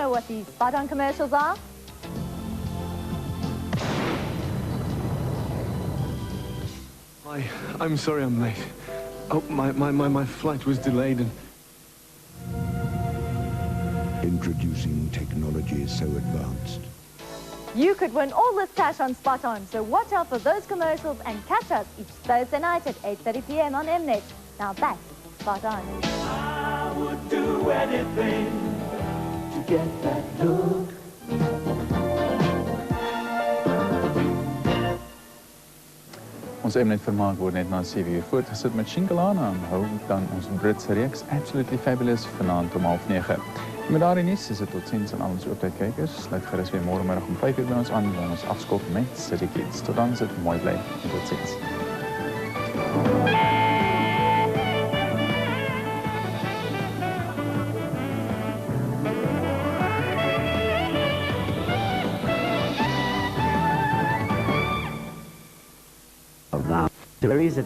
know what these Spot On commercials are? I'm sorry I'm late. Oh, my flight was delayed and... Introducing technology so advanced. You could win all this cash on Spot On, so watch out for those commercials and catch us each Thursday night at 8:30 p.m. on Mnet. Now that's Spot On. I would do anything to get that look. Ons Mnet vermaak word net na 7 uur voortgesit met Shingalana en hou dan ons Britse reeks Absolutely Fabulous vanaand om 8:30. Met daardie nuus is dit totsiens aan al ons ooptydkykers. Sluit gerus weer môremiddag om 5 uur by ons aan waar ons afskop met City Kids. Tot dan is dit mooi bly en totsiens. There is a